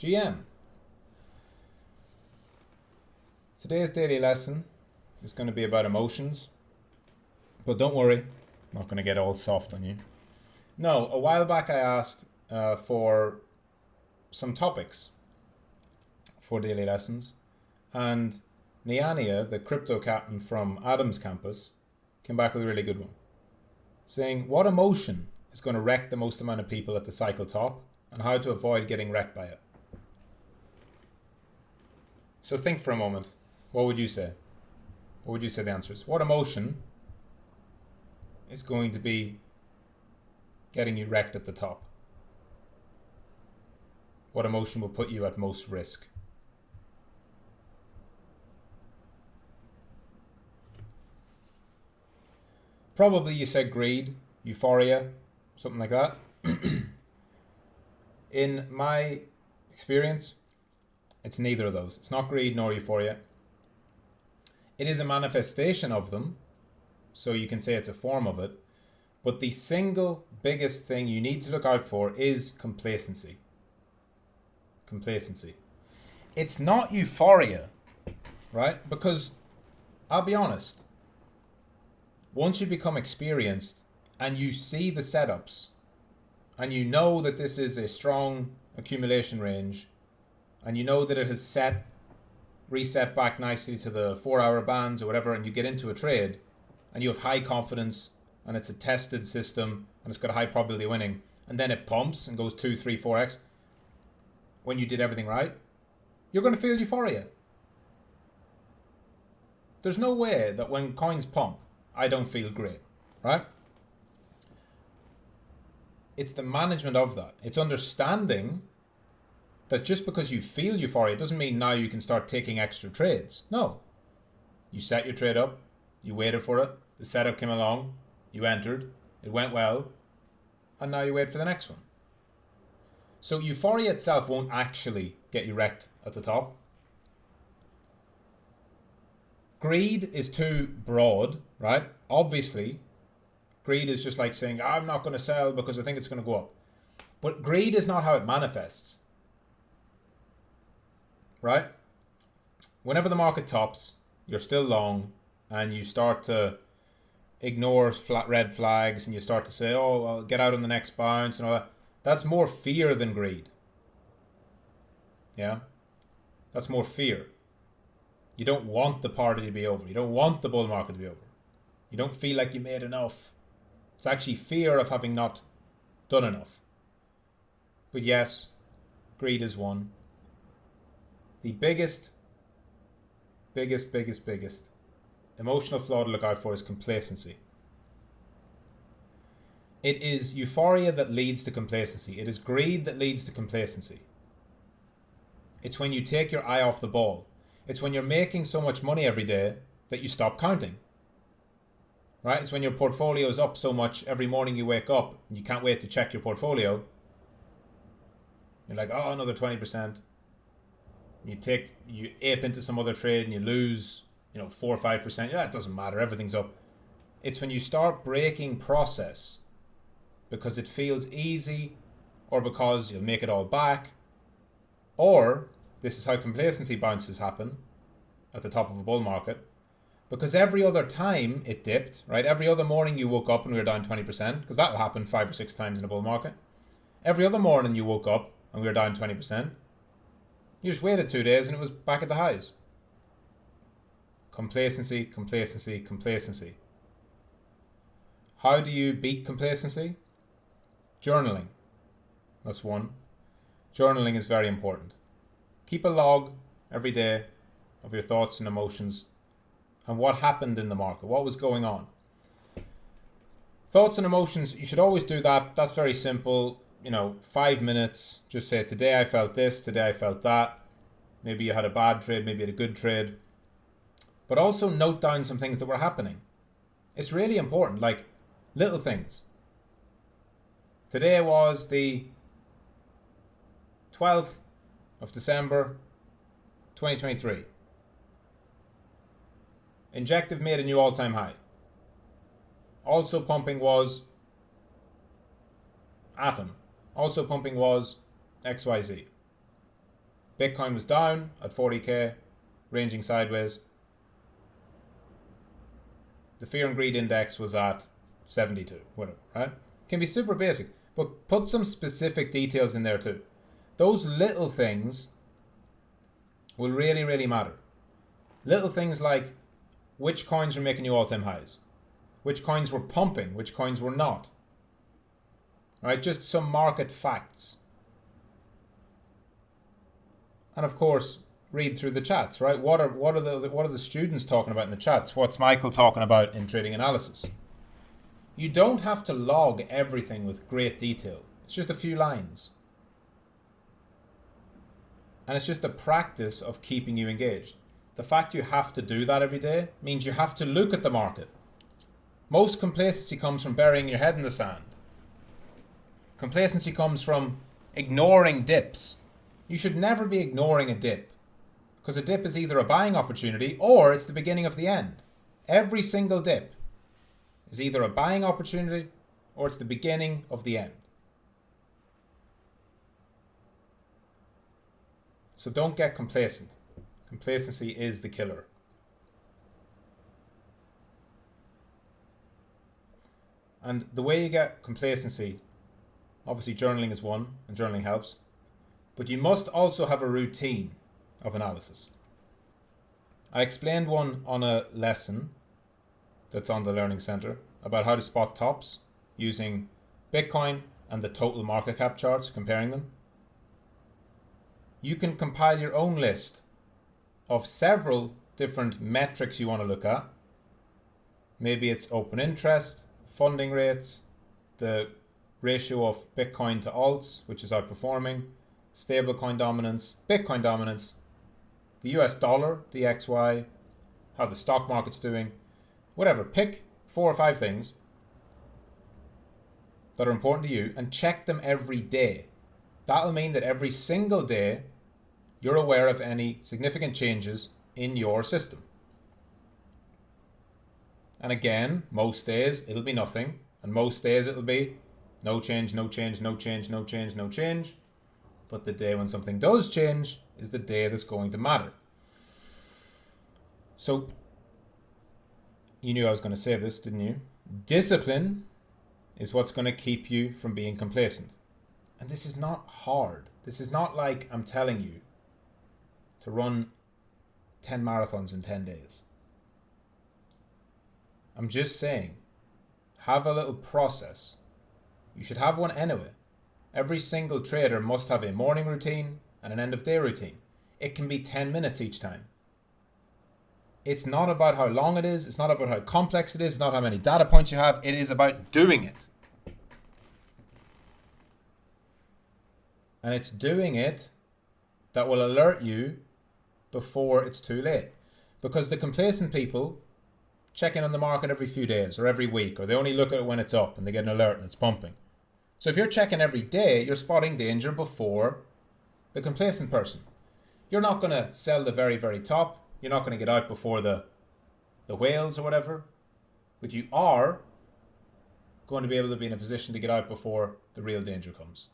GM. Today's daily lesson is going to be about emotions, but don't worry, I'm not going to get all soft on you. No, a while back I asked for some topics for daily lessons, and Niania, the crypto captain from Adam's campus, came back with a really good one, saying what emotion is going to wreck the most amount of people at the cycle top and how to avoid getting wrecked by it. So think for a moment. What would you say? What would you say the answer is? What emotion is going to be getting you wrecked at the top? What emotion will put you at most risk? Probably you said greed, euphoria, something like that. In my experience, it's neither of those. It's not greed nor euphoria. It is a manifestation of them, so you can say it's a form of it. But the single biggest thing you need to look out for is complacency. Complacency. It's not euphoria, right? Because I'll be honest, once you become experienced and you see the setups and you know that this is a strong accumulation range and you know that it has reset back nicely to the 4-hour bands or whatever, and you get into a trade and you have high confidence and it's a tested system and it's got a high probability of winning, and then it pumps and goes 2, 3, 4x when you did everything right, you're going to feel euphoria. There's no way that when coins pump, I don't feel great, right? It's the management of that. It's understanding that just because you feel euphoria doesn't mean now you can start taking extra trades. No. You set your trade up, you waited for it, the setup came along, you entered, it went well, and now you wait for the next one. So euphoria itself won't actually get you wrecked at the top. Greed is too broad, right? Obviously, greed is just like saying, I'm not going to sell because I think it's going to go up. But greed is not how it manifests. Right? Whenever the market tops, you're still long and you start to ignore flat red flags and you start to say, oh, I'll get out on the next bounce and all that. That's more fear than greed. Yeah? That's more fear. You don't want the party to be over. You don't want the bull market to be over. You don't feel like you made enough. It's actually fear of having not done enough. But yes, greed is one. The biggest emotional flaw to look out for is complacency. It is euphoria that leads to complacency. It is greed that leads to complacency. It's when you take your eye off the ball. It's when you're making so much money every day that you stop counting. Right? It's when your portfolio is up so much every morning you wake up and you can't wait to check your portfolio. You're like, oh, another 20%. You ape into some other trade and you lose, 4 or 5%. Yeah, it doesn't matter. Everything's up. It's when you start breaking process because it feels easy, or because you'll make it all back, or this is how complacency bounces happen at the top of a bull market. Because every other time it dipped, right? Every other morning you woke up and we were down 20%, because that'll happen 5 or 6 times in a bull market. Every other morning you woke up and we were down 20%. You just waited 2 days and it was back at the highs. Complacency, complacency, complacency. How do you beat complacency? Journaling. That's one. Journaling is very important. Keep a log every day of your thoughts and emotions and what happened in the market, what was going on. Thoughts and emotions, you should always do that. That's very simple. 5 minutes, just say, today I felt this, today I felt that. Maybe you had a bad trade, maybe you had a good trade. But also note down some things that were happening. It's really important, like little things. Today was the 12th of December, 2023. Injective made a new all-time high. Also pumping was Atom. Also pumping was XYZ. Bitcoin was down at 40k, ranging sideways. The fear and greed index was at 72, whatever, right? Can be super basic, but put some specific details in there too. Those little things will really, really matter. Little things like which coins are making you all-time highs, which coins were pumping, which coins were not. All right, just some market facts. And of course, read through the chats, right? What are the students talking about in the chats? What's Michael talking about in trading analysis? You don't have to log everything with great detail. It's just a few lines. And it's just the practice of keeping you engaged. The fact you have to do that every day means you have to look at the market. Most complacency comes from burying your head in the sand. Complacency comes from ignoring dips. You should never be ignoring a dip, because a dip is either a buying opportunity or it's the beginning of the end. Every single dip is either a buying opportunity or it's the beginning of the end. So don't get complacent. Complacency is the killer. And the way you get complacency, obviously journaling is one, and journaling helps, but you must also have a routine of analysis. I explained one on a lesson that's on the Learning Center about how to spot tops using Bitcoin and the total market cap charts, comparing them. You can compile your own list of several different metrics you want to look at. Maybe it's open interest, funding rates, the ratio of Bitcoin to alts, which is outperforming, stablecoin dominance, Bitcoin dominance, the US dollar, DXY, how the stock market's doing, whatever. Pick 4 or 5 things that are important to you and check them every day. That'll mean that every single day you're aware of any significant changes in your system. And again, most days it'll be nothing, and most days it'll be no change, no change, no change, no change, no change. But the day when something does change is the day that's going to matter. So, you knew I was going to say this, didn't you? Discipline is what's going to keep you from being complacent. And this is not hard. This is not like I'm telling you to run 10 marathons in 10 days. I'm just saying, have a little process. You should have one anyway. Every single trader must have a morning routine and an end of day routine. It can be 10 minutes each time. It's not about how long it is. It's not about how complex it is. It's not how many data points you have. It is about doing it. And it's doing it that will alert you before it's too late. Because the complacent people check in on the market every few days or every week, or they only look at it when it's up and they get an alert and it's pumping. So if you're checking every day, you're spotting danger before the complacent person. You're not going to sell the very, very top. You're not going to get out before the whales or whatever. But you are going to be able to be in a position to get out before the real danger comes.